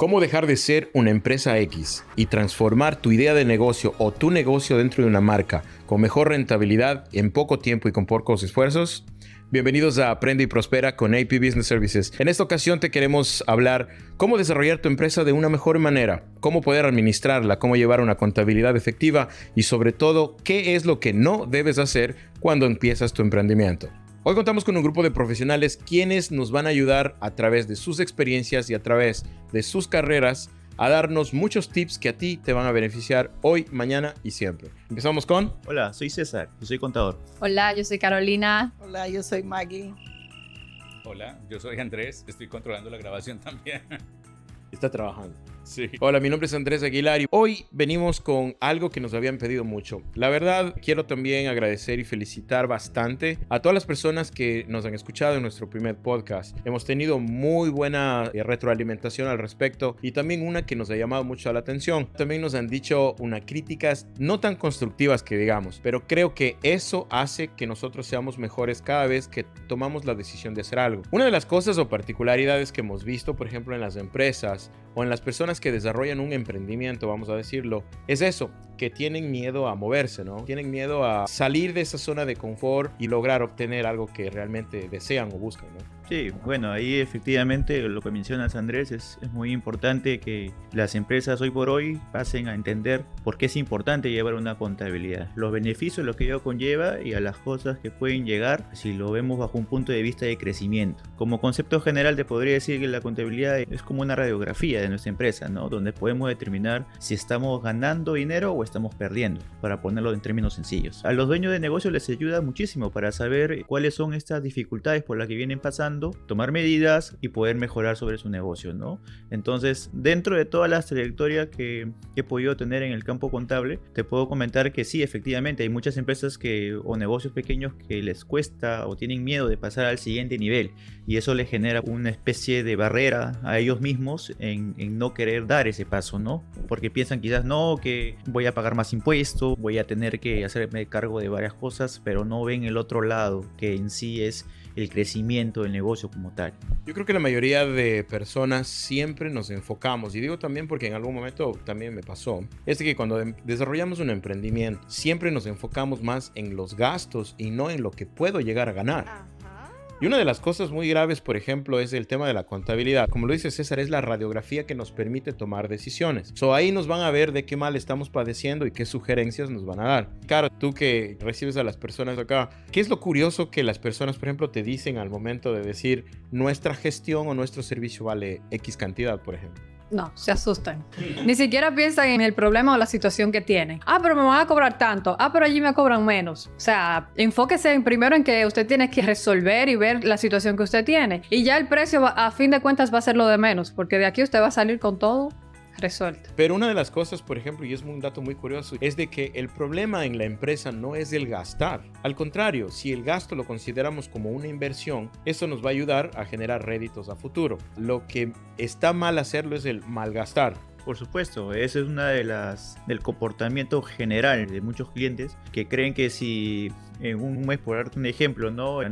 ¿Cómo dejar de ser una empresa X y transformar tu idea de negocio o tu negocio dentro de una marca con mejor rentabilidad en poco tiempo y con pocos esfuerzos? Bienvenidos a Aprende y Prospera con AP Business Services. En esta ocasión te queremos hablar cómo desarrollar tu empresa de una mejor manera, cómo poder administrarla, cómo llevar una contabilidad efectiva y sobre todo, qué es lo que no debes hacer cuando empiezas tu emprendimiento. Hoy contamos con un grupo de profesionales quienes nos van a ayudar a través de sus experiencias y a través de sus carreras a darnos muchos tips que a ti te van a beneficiar hoy, mañana y siempre. Empezamos con... Hola, soy César, yo soy contador. Hola, yo soy Carolina. Hola, yo soy Maggie. Hola, yo soy Andrés, estoy controlando la grabación también. Está trabajando. Sí. Hola, mi nombre es Andrés Aguilar y hoy venimos con algo que nos habían pedido mucho. La verdad, quiero también agradecer y felicitar bastante a todas las personas que nos han escuchado en nuestro primer podcast. Hemos tenido muy buena retroalimentación al respecto y también una que nos ha llamado mucho la atención. También nos han dicho unas críticas no tan constructivas que digamos, pero creo que eso hace que nosotros seamos mejores cada vez que tomamos la decisión de hacer algo. Una de las cosas o particularidades que hemos visto, por ejemplo, en las empresas o en las personas que desarrollan un emprendimiento, vamos a decirlo, es eso, que tienen miedo a moverse, ¿no? Tienen miedo a salir de esa zona de confort y lograr obtener algo que realmente desean o buscan, ¿no? Sí, bueno, ahí efectivamente lo que mencionas, Andrés, es muy importante que las empresas hoy por hoy pasen a entender por qué es importante llevar una contabilidad, los beneficios, lo que ello conlleva y a las cosas que pueden llegar si lo vemos bajo un punto de vista de crecimiento. Como concepto general te podría decir que la contabilidad es como una radiografía de nuestra empresa, ¿no? Donde podemos determinar si estamos ganando dinero o estamos perdiendo, para ponerlo en términos sencillos. A los dueños de negocios les ayuda muchísimo para saber cuáles son estas dificultades por las que vienen pasando, tomar medidas y poder mejorar sobre su negocio, ¿no? Entonces, dentro de todas las trayectorias que he podido tener en el campo contable, te puedo comentar que sí, efectivamente, hay muchas empresas o negocios pequeños que les cuesta o tienen miedo de pasar al siguiente nivel y eso les genera una especie de barrera a ellos mismos en no querer dar ese paso, ¿no? Porque piensan quizás, no, que voy a pagar más impuestos, voy a tener que hacerme cargo de varias cosas, pero no ven el otro lado, que en sí es el crecimiento del negocio como tal. Yo creo que la mayoría de personas siempre nos enfocamos, y digo también porque en algún momento también me pasó, es que cuando desarrollamos un emprendimiento siempre nos enfocamos más en los gastos y no en lo que puedo llegar a ganar. Y una de las cosas muy graves, por ejemplo, es el tema de la contabilidad. Como lo dice César, es la radiografía que nos permite tomar decisiones. Ahí nos van a ver de qué mal estamos padeciendo y qué sugerencias nos van a dar. Claro, tú que recibes a las personas acá, ¿qué es lo curioso que las personas, por ejemplo, te dicen al momento de decir nuestra gestión o nuestro servicio vale X cantidad, por ejemplo? No, se asustan. Ni siquiera piensan en el problema o la situación que tienen. Pero me van a cobrar tanto. Pero allí me cobran menos. O sea, enfóquese primero en que usted tiene que resolver y ver la situación que usted tiene. Y ya el precio, a fin de cuentas, va a ser lo de menos. Porque de aquí usted va a salir con todo resuelto. Pero una de las cosas, por ejemplo, y es un dato muy curioso, es de que el problema en la empresa no es el gastar. Al contrario, si el gasto lo consideramos como una inversión, eso nos va a ayudar a generar réditos a futuro. Lo que está mal hacerlo es el malgastar. Por supuesto, ese es una de del comportamiento general de muchos clientes que creen que si en un mes, por darte un ejemplo, ¿no?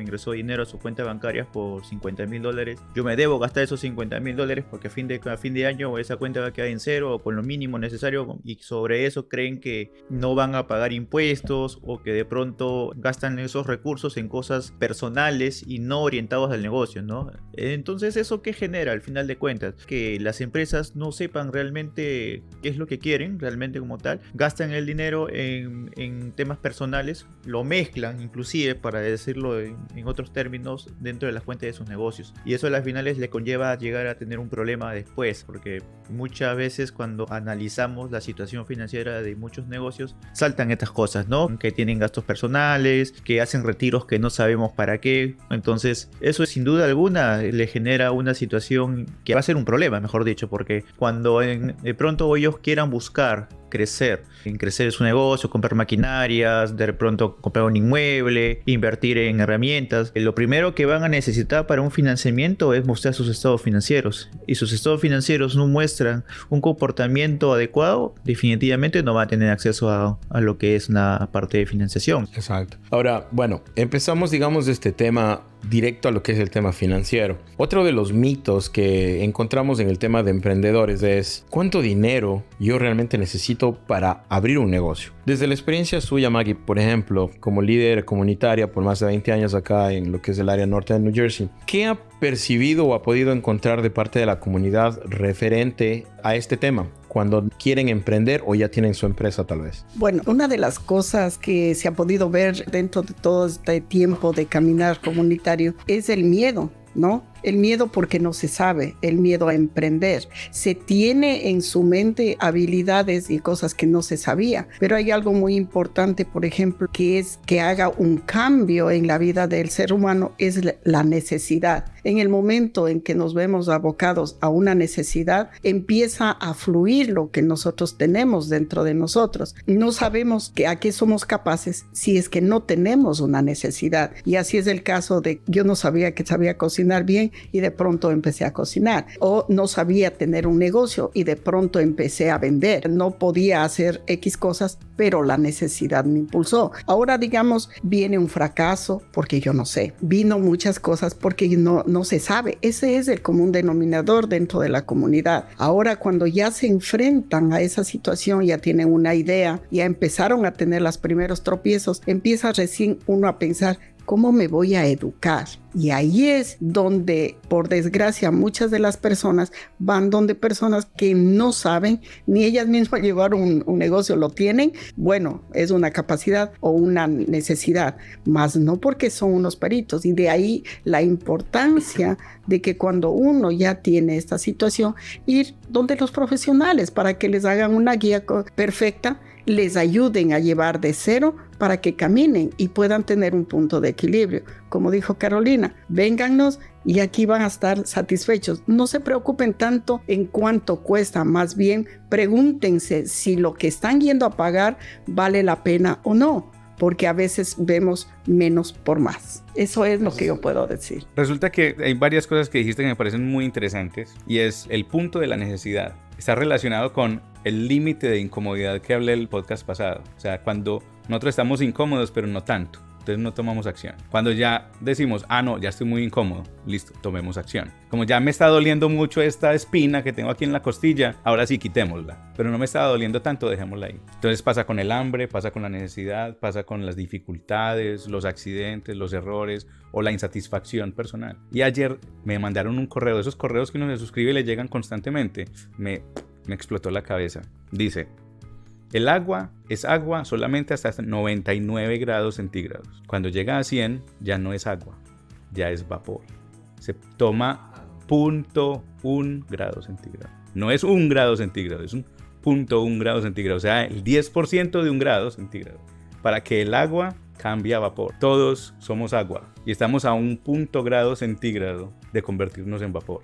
Ingresó dinero a su cuenta bancaria por $50,000, yo me debo gastar esos $50,000 porque a fin de año esa cuenta va a quedar en cero o con lo mínimo necesario, y sobre eso creen que no van a pagar impuestos o que de pronto gastan esos recursos en cosas personales y no orientados al negocio, ¿no? Entonces, ¿eso qué genera al final de cuentas? Que las empresas no sepan realmente qué es lo que quieren realmente como tal, gastan el dinero en temas personales, lo mezclan inclusive, para decirlo en otros términos, dentro de las cuentas de sus negocios, y eso a las finales le conlleva llegar a tener un problema después, porque muchas veces cuando analizamos la situación financiera de muchos negocios saltan estas cosas, ¿no? Que tienen gastos personales, que hacen retiros que no sabemos para qué. Entonces eso sin duda alguna le genera una situación que va a ser un problema, mejor dicho, porque cuando de pronto ellos quieran buscar crecer. En crecer su negocio, comprar maquinarias, de pronto comprar un inmueble, invertir en herramientas. Lo primero que van a necesitar para un financiamiento es mostrar sus estados financieros. Y sus estados financieros no muestran un comportamiento adecuado, definitivamente no va a tener acceso a lo que es una parte de financiación. Exacto. Ahora, bueno, empezamos, digamos, de este tema directo a lo que es el tema financiero. Otro de los mitos que encontramos en el tema de emprendedores es ¿cuánto dinero yo realmente necesito para abrir un negocio? Desde la experiencia suya, Maggie, por ejemplo, como líder comunitaria por más de 20 años acá en lo que es el área norte de New Jersey, ¿qué ha percibido o ha podido encontrar de parte de la comunidad referente a este tema cuando quieren emprender o ya tienen su empresa tal vez? Bueno, una de las cosas que se ha podido ver dentro de todo este tiempo de caminar comunitario es el miedo, ¿no? El miedo porque no se sabe, el miedo a emprender. Se tiene en su mente habilidades y cosas que no se sabía, pero hay algo muy importante, por ejemplo, que es que haga un cambio en la vida del ser humano, es la necesidad. En el momento en que nos vemos abocados a una necesidad, empieza a fluir lo que nosotros tenemos dentro de nosotros. No sabemos a qué somos capaces si es que no tenemos una necesidad. Y así es el caso de yo no sabía que sabía cocinar bien, y de pronto empecé a cocinar, o no sabía tener un negocio y de pronto empecé a vender. No podía hacer X cosas, pero la necesidad me impulsó. Ahora, digamos, viene un fracaso porque yo no sé. Vino muchas cosas porque no se sabe. Ese es el común denominador dentro de la comunidad. Ahora, cuando ya se enfrentan a esa situación, ya tienen una idea, ya empezaron a tener los primeros tropiezos, empieza recién uno a pensar, ¿cómo me voy a educar? Y ahí es donde, por desgracia, muchas de las personas van donde personas que no saben, ni ellas mismas llevar un negocio, lo tienen, bueno, es una capacidad o una necesidad, más no porque son unos peritos. Y de ahí la importancia de que cuando uno ya tiene esta situación, ir donde los profesionales para que les hagan una guía perfecta, les ayuden a llevar de cero para que caminen y puedan tener un punto de equilibrio. Como dijo Carolina, véngannos y aquí van a estar satisfechos. No se preocupen tanto en cuánto cuesta, más bien pregúntense si lo que están yendo a pagar vale la pena o no, porque a veces vemos menos por más. Eso es lo que yo puedo decir. Resulta que hay varias cosas que dijiste que me parecen muy interesantes y es el punto de la necesidad. Está relacionado con el límite de incomodidad que hablé el podcast pasado. O sea, cuando nosotros estamos incómodos, pero no tanto. Entonces no tomamos acción. Cuando ya decimos, no, ya estoy muy incómodo, listo, tomemos acción. Como ya me está doliendo mucho esta espina que tengo aquí en la costilla, ahora sí quitémosla. Pero no me estaba doliendo tanto, dejémosla ahí. Entonces pasa con el hambre, pasa con la necesidad, pasa con las dificultades, los accidentes, los errores o la insatisfacción personal. Y ayer me mandaron un correo, esos correos que uno se suscribe y le llegan constantemente. Me explotó la cabeza. Dice: el agua es agua solamente hasta 99 grados centígrados. Cuando llega a 100 ya no es agua, ya es vapor. Se toma 0.1 grado centígrado. No es 1 grado centígrado, es un 0.1 grado centígrado. O sea, el 10% de 1 grado centígrado. Para que el agua cambie a vapor. Todos somos agua y estamos a 1 grado centígrado de convertirnos en vapor.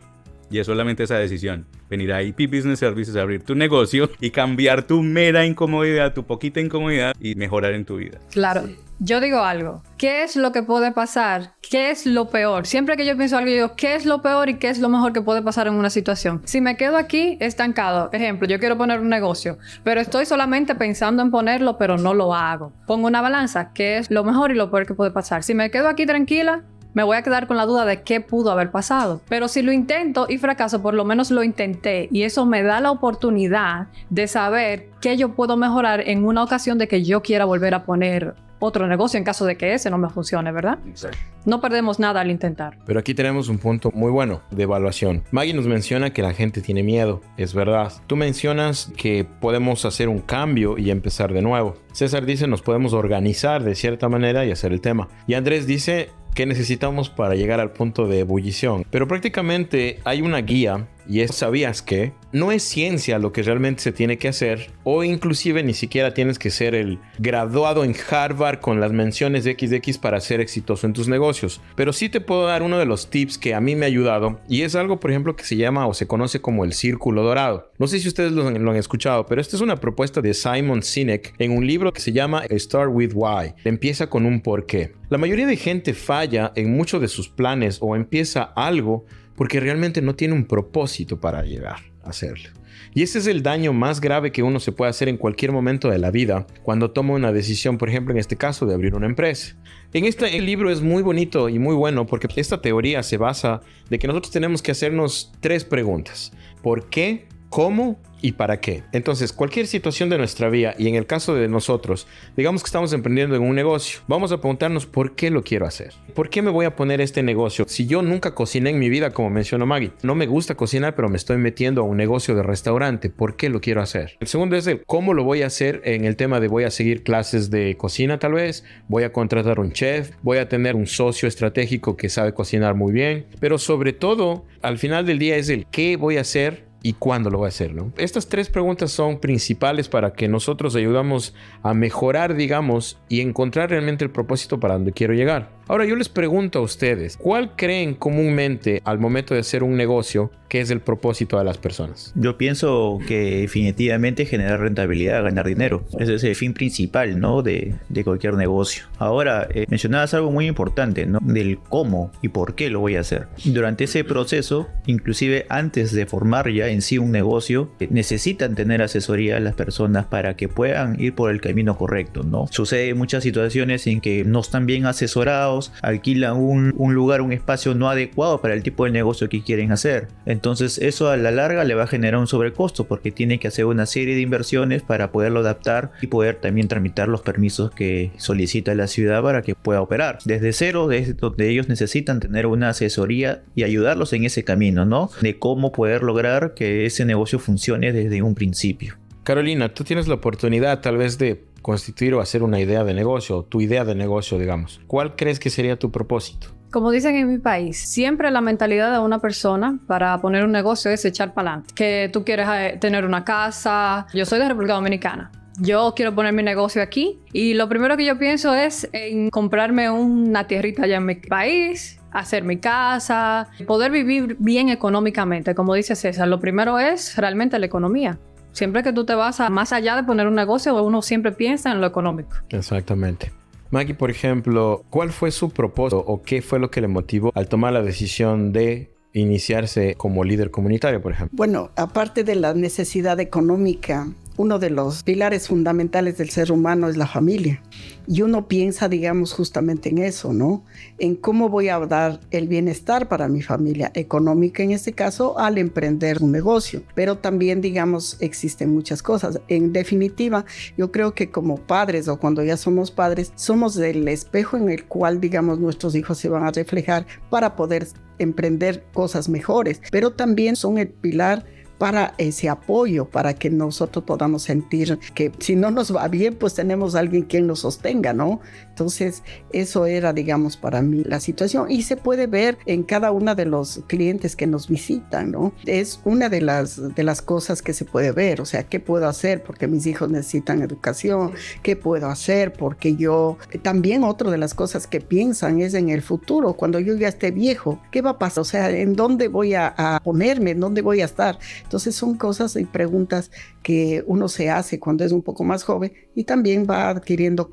Y es solamente esa decisión, venir a IP Business Services, abrir tu negocio y cambiar tu mera incomodidad, tu poquita incomodidad y mejorar en tu vida. Claro. Yo digo algo. ¿Qué es lo que puede pasar? ¿Qué es lo peor? Siempre que yo pienso algo, yo digo, ¿qué es lo peor y qué es lo mejor que puede pasar en una situación? Si me quedo aquí estancado, ejemplo, yo quiero poner un negocio, pero estoy solamente pensando en ponerlo, pero no lo hago. Pongo una balanza, ¿qué es lo mejor y lo peor que puede pasar? Si me quedo aquí tranquila, me voy a quedar con la duda de qué pudo haber pasado. Pero si lo intento y fracaso, por lo menos lo intenté. Y eso me da la oportunidad de saber qué yo puedo mejorar en una ocasión de que yo quiera volver a poner otro negocio en caso de que ese no me funcione, ¿verdad? Exacto. No perdemos nada al intentar. Pero aquí tenemos un punto muy bueno de evaluación. Maggie nos menciona que la gente tiene miedo. Es verdad. Tú mencionas que podemos hacer un cambio y empezar de nuevo. César dice nos podemos organizar de cierta manera y hacer el tema. Y Andrés dice ¿qué necesitamos para llegar al punto de ebullición? Pero prácticamente hay una guía y es ¿sabías qué? No es ciencia lo que realmente se tiene que hacer, o inclusive ni siquiera tienes que ser el graduado en Harvard con las menciones de XX para ser exitoso en tus negocios. Pero sí te puedo dar uno de los tips que a mí me ha ayudado, y es algo, por ejemplo, que se llama o se conoce como el círculo dorado. No sé si ustedes lo han escuchado, pero esta es una propuesta de Simon Sinek en un libro que se llama Start with Why. Empieza con un porqué. La mayoría de gente falla en muchos de sus planes o empieza algo porque realmente no tiene un propósito para llegar a hacerlo. Y ese es el daño más grave que uno se puede hacer en cualquier momento de la vida cuando toma una decisión, por ejemplo, en este caso, de abrir una empresa. El libro es muy bonito y muy bueno porque esta teoría se basa de que nosotros tenemos que hacernos 3 preguntas. ¿Por qué? ¿Cómo? ¿Y para qué? Entonces, cualquier situación de nuestra vida, y en el caso de nosotros, digamos que estamos emprendiendo en un negocio, vamos a preguntarnos ¿por qué lo quiero hacer? ¿Por qué me voy a poner este negocio? Si yo nunca cociné en mi vida, como mencionó Maggie, no me gusta cocinar, pero me estoy metiendo a un negocio de restaurante, ¿por qué lo quiero hacer? El segundo es el cómo lo voy a hacer, en el tema de voy a seguir clases de cocina tal vez, voy a contratar un chef, voy a tener un socio estratégico que sabe cocinar muy bien, pero sobre todo, al final del día es el qué voy a hacer y cuándo lo voy a hacer, ¿no? Estas 3 preguntas son principales para que nosotros ayudamos a mejorar, digamos, y encontrar realmente el propósito para donde quiero llegar. Ahora yo les pregunto a ustedes, ¿cuál creen comúnmente al momento de hacer un negocio que es el propósito de las personas? Yo pienso que definitivamente generar rentabilidad, ganar dinero. Ese es el fin principal, ¿no? de cualquier negocio. Ahora, mencionabas algo muy importante, ¿no? Del cómo y por qué lo voy a hacer. Durante ese proceso, inclusive antes de formar ya en sí un negocio, necesitan tener asesoría a las personas para que puedan ir por el camino correcto, ¿no? Sucede muchas situaciones en que no están bien asesorados, alquilan un lugar, un espacio no adecuado para el tipo de negocio que quieren hacer. Entonces eso a la larga le va a generar un sobrecosto porque tiene que hacer una serie de inversiones para poderlo adaptar y poder también tramitar los permisos que solicita la ciudad para que pueda operar. Desde cero, desde donde ellos necesitan tener una asesoría y ayudarlos en ese camino, ¿no? De cómo poder lograr que ese negocio funcione desde un principio. Carolina, tú tienes la oportunidad tal vez de constituir o hacer una idea de negocio, tu idea de negocio, digamos. ¿Cuál crees que sería tu propósito? Como dicen en mi país, siempre la mentalidad de una persona para poner un negocio es echar para adelante. Que tú quieres tener una casa. Yo soy de República Dominicana. Yo quiero poner mi negocio aquí y lo primero que yo pienso es en comprarme una tierrita allá en mi país, hacer mi casa, poder vivir bien económicamente. Como dice César, lo primero es realmente la economía. Siempre que tú te vas más allá de poner un negocio, uno siempre piensa en lo económico. Exactamente. Maggie, por ejemplo, ¿cuál fue su propósito o qué fue lo que le motivó al tomar la decisión de iniciarse como líder comunitario, por ejemplo? Bueno, aparte de la necesidad económica, uno de los pilares fundamentales del ser humano es la familia. Y uno piensa, digamos, justamente en eso, ¿no? En cómo voy a dar el bienestar para mi familia económica, en este caso, al emprender un negocio. Pero también, digamos, existen muchas cosas. En definitiva, yo creo que como padres o cuando ya somos padres, somos el espejo en el cual, digamos, nuestros hijos se van a reflejar para poder emprender cosas mejores. Pero también son el pilar para ese apoyo, para que nosotros podamos sentir que si no nos va bien, pues tenemos a alguien quien nos sostenga, ¿no? Entonces, eso era, digamos, para mí la situación y se puede ver en cada uno de los clientes que nos visitan, ¿no? Es una de las cosas que se puede ver, o sea, ¿qué puedo hacer? Porque mis hijos necesitan educación, ¿qué puedo hacer? Porque yo, también otra de las cosas que piensan es en el futuro, cuando yo ya esté viejo, ¿qué va a pasar? O sea, ¿en dónde voy a ponerme? ¿En dónde voy a estar? Entonces son cosas y preguntas que uno se hace cuando es un poco más joven y también va adquiriendo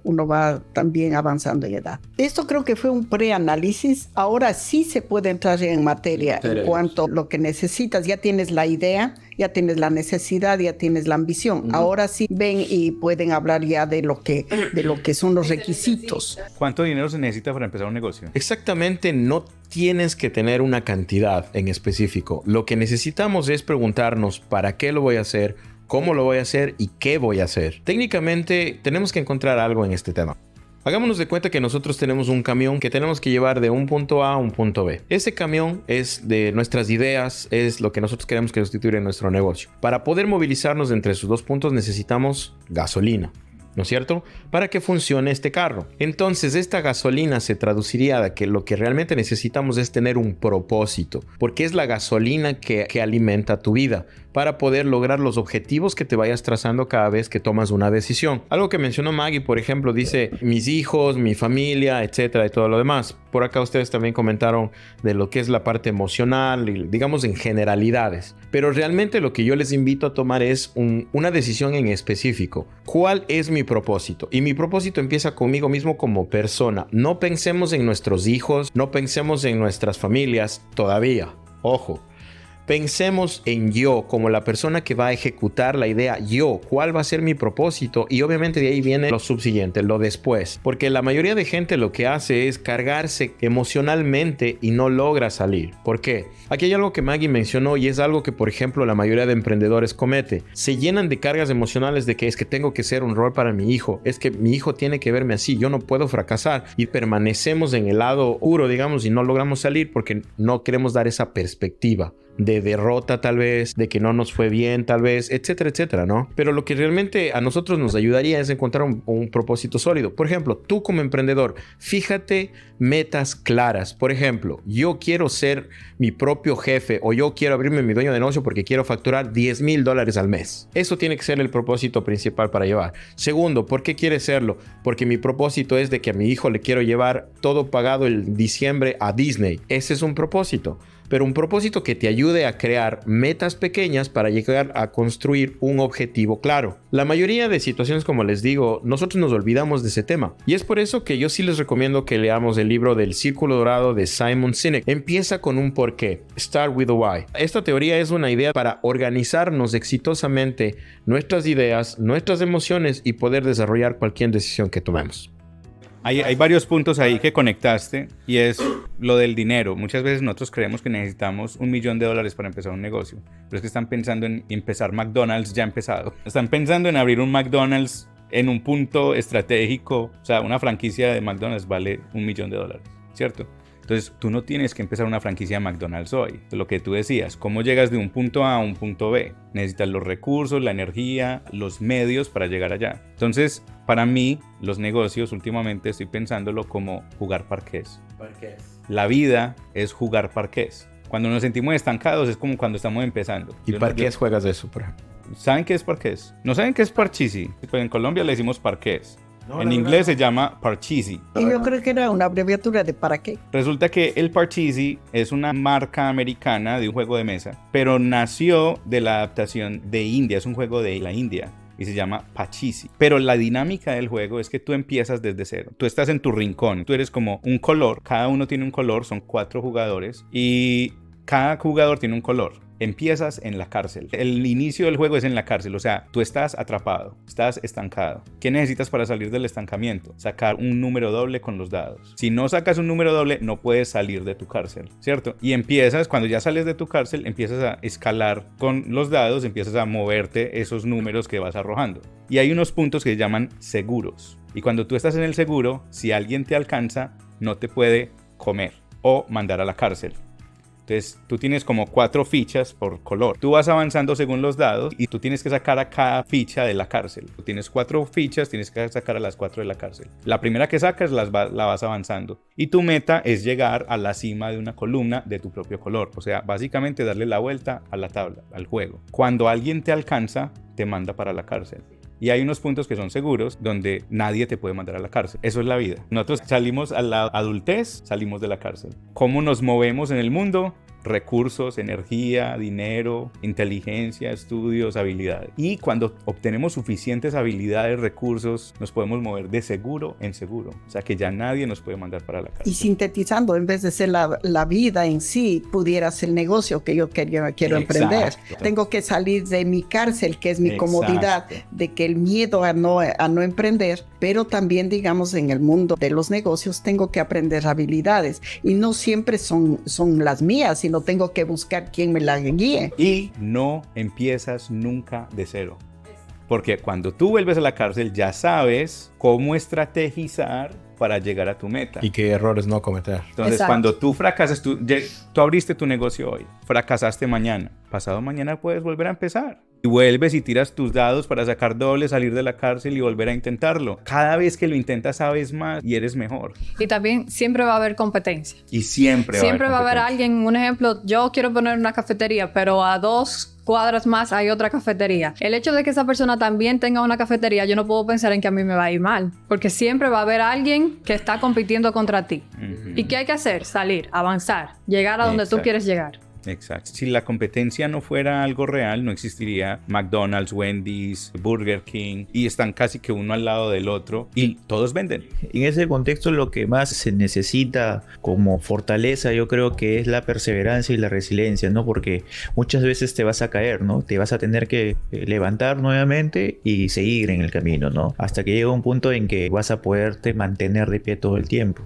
uno va también avanzando en edad. Esto creo que fue un preanálisis. Ahora sí se puede entrar en materia en cuanto a lo que necesitas. Ya tienes la idea, ya tienes la necesidad, ya tienes la ambición. Ahora sí ven y pueden hablar ya de lo que son los requisitos. ¿Cuánto dinero se necesita para empezar un negocio? Exactamente, no tienes que tener una cantidad en específico. Lo que necesitamos es preguntarnos ¿para qué lo voy a hacer? ¿Cómo lo voy a hacer? ¿Y qué voy a hacer? Técnicamente tenemos que encontrar algo en este tema. Hagámonos de cuenta que nosotros tenemos un camión que tenemos que llevar de un punto A a un punto B. Ese camión es de nuestras ideas, es lo que nosotros queremos que constituya en nuestro negocio. Para poder movilizarnos entre esos dos puntos necesitamos gasolina. ¿no es cierto? Para que funcione este carro. Entonces, esta gasolina se traduciría a que lo que realmente necesitamos es tener un propósito, porque es la gasolina que alimenta tu vida para poder lograr los objetivos que te vayas trazando cada vez que tomas una decisión. Algo que mencionó Maggie, por ejemplo, dice mis hijos, mi familia, etcétera, y todo lo demás. Por acá ustedes también comentaron de lo que es la parte emocional, y digamos en generalidades. Pero realmente lo que yo les invito a tomar es una decisión en específico. ¿Cuál es mi propósito? Y mi propósito empieza conmigo mismo como persona. No pensemos en nuestros hijos, no pensemos en nuestras familias todavía. Ojo. Pensemos en yo como la persona que va a ejecutar la idea. Yo, ¿cuál va a ser mi propósito? Y obviamente de ahí viene lo subsiguiente, lo después. Porque la mayoría de gente lo que hace es cargarse emocionalmente y no logra salir. ¿Por qué? Aquí hay algo que Maggie mencionó y es algo que, por ejemplo, la mayoría de emprendedores comete. Se llenan de cargas emocionales de que es que tengo que ser un rol para mi hijo. Es que mi hijo tiene que verme así. Yo no puedo fracasar. Y permanecemos en el lado oscuro, digamos, y no logramos salir porque no queremos dar esa perspectiva de derrota tal vez, de que no nos fue bien tal vez, etcétera, etcétera, ¿no? Pero lo que realmente a nosotros nos ayudaría es encontrar un propósito sólido. Por ejemplo, tú como emprendedor, fíjate metas claras. Por ejemplo, yo quiero ser mi propio jefe o yo quiero abrirme mi dueño de negocio porque quiero facturar $10,000 al mes. Eso tiene que ser el propósito principal para llevar. Segundo, ¿por qué quieres serlo? Porque mi propósito es de que a mi hijo le quiero llevar todo pagado el diciembre a Disney. Ese es un propósito. Pero un propósito que te ayude a crear metas pequeñas para llegar a construir un objetivo claro. La mayoría de situaciones, como les digo, nosotros nos olvidamos de ese tema. Y es por eso que yo sí les recomiendo que leamos el libro del Círculo Dorado de Simon Sinek. Empieza con un porqué. Start with a why. Esta teoría es una idea para organizarnos exitosamente nuestras ideas, nuestras emociones y poder desarrollar cualquier decisión que tomemos. Hay varios puntos ahí que conectaste y es lo del dinero. Muchas veces nosotros creemos que necesitamos $1 millón para empezar un negocio, pero es que están pensando en empezar McDonald's ya empezado. Están pensando en abrir un McDonald's en un punto estratégico. O sea, una franquicia de McDonald's vale $1 millón, ¿cierto? Entonces, tú no tienes que empezar una franquicia de McDonald's hoy. Lo que tú decías, ¿cómo llegas de un punto A a un punto B? Necesitas los recursos, la energía, los medios para llegar allá. Entonces, para mí, los negocios últimamente estoy pensándolo como jugar parqués. La vida es jugar parqués. Cuando nos sentimos estancados es como cuando estamos empezando. ¿Y parqués juegas de eso, por ejemplo? ¿Saben qué es parqués? ¿No saben qué es parchisi? Pues en Colombia le decimos parqués. No, en inglés se llama Parcheesi. Y yo creo que era una abreviatura de ¿para qué? Resulta que el Parcheesi es una marca americana de un juego de mesa, pero nació de la adaptación de India, es un juego de la India y se llama Parcheesi. Pero la dinámica del juego es que tú empiezas desde cero. Tú estás en tu rincón, tú eres como un color, cada uno tiene un color, son 4 jugadores y cada jugador tiene un color. Empiezas en la cárcel. El inicio del juego es en la cárcel, o sea, tú estás atrapado, estás estancado. ¿Qué necesitas para salir del estancamiento? Sacar un número doble con los dados. Si no sacas un número doble, no puedes salir de tu cárcel, ¿cierto? Y empiezas, cuando ya sales de tu cárcel, empiezas a escalar con los dados, empiezas a moverte esos números que vas arrojando. Y hay unos puntos que se llaman seguros. Y cuando tú estás en el seguro, si alguien te alcanza, no te puede comer o mandar a la cárcel. Entonces, tú tienes como 4 fichas por color. Tú vas avanzando según los dados y tú tienes que sacar a cada ficha de la cárcel. Tú tienes 4 fichas, tienes que sacar a las 4 de la cárcel. La primera que sacas la vas avanzando. Y tu meta es llegar a la cima de una columna de tu propio color. O sea, básicamente darle la vuelta a la tabla, al juego. Cuando alguien te alcanza, te manda para la cárcel. Y hay unos puntos que son seguros donde nadie te puede mandar a la cárcel. Eso es la vida. Nosotros salimos a la adultez, salimos de la cárcel. ¿Cómo nos movemos en el mundo? Recursos, energía, dinero, inteligencia, estudios, habilidades. Y cuando obtenemos suficientes habilidades, recursos, nos podemos mover de seguro en seguro. O sea que ya nadie nos puede mandar para la cárcel. Y sintetizando, en vez de ser la vida en sí, pudiera ser el negocio que yo quiero emprender. Tengo que salir de mi cárcel, que es mi comodidad, de que el miedo a no emprender, pero también, digamos, en el mundo de los negocios tengo que aprender habilidades y no siempre son las mías, sino tengo que buscar quien me la guíe. Y no empiezas nunca de cero. Porque cuando tú vuelves a la cárcel ya sabes cómo estrategizar para llegar a tu meta. Y qué errores no cometer. Entonces, exacto, cuando tú fracasas, tú abriste tu negocio hoy, fracasaste mañana, pasado mañana puedes volver a empezar. y vuelves y tiras tus dados para sacar doble, salir de la cárcel y volver a intentarlo. Cada vez que lo intentas sabes más y eres mejor. Y también siempre va a haber competencia. Y siempre Siempre va a haber competencia. alguien, un ejemplo, yo quiero poner una cafetería, pero a 2 cuadras más hay otra cafetería. El hecho de que esa persona también tenga una cafetería, yo no puedo pensar en que a mí me va a ir mal, porque siempre va a haber alguien que está compitiendo contra ti. Ujú. ¿Y qué hay que hacer? Salir, avanzar, llegar a donde tú Exacto. quieres llegar. Exacto. Si la competencia no fuera algo real, no existiría McDonald's, Wendy's, Burger King, y están casi que uno al lado del otro y todos venden. En ese contexto lo que más se necesita como fortaleza yo creo que es la perseverancia y la resiliencia, ¿no? Porque muchas veces te vas a caer, ¿no? Te vas a tener que levantar nuevamente y seguir en el camino, ¿no? Hasta que llega un punto en que vas a poderte mantener de pie todo el tiempo.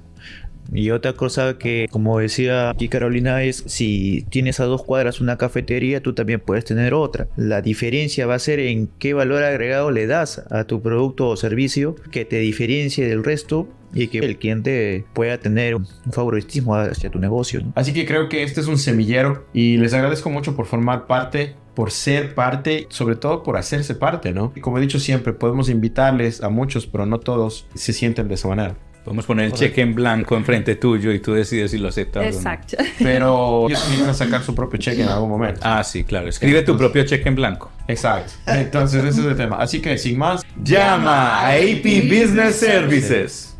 Y otra cosa que, como decía aquí Carolina, es si tienes a 2 cuadras una cafetería, tú también puedes tener otra. La diferencia va a ser en qué valor agregado le das a tu producto o servicio que te diferencie del resto y que el cliente pueda tener un favoritismo hacia tu negocio, ¿no? Así que creo que este es un semillero y les agradezco mucho por formar parte, por ser parte, sobre todo por hacerse parte, ¿no? Y como he dicho siempre, podemos invitarles a muchos, pero no todos se sienten de esa manera. Podemos poner el cheque en blanco enfrente tuyo y tú decides si lo aceptas o no. Exacto. Pero ellos tienen que sacar su propio cheque en algún momento. Ah, sí, claro. Escribe tu propio cheque en blanco. Exacto. Entonces ese es el tema. Así que sin más, Llama a AP Business Services.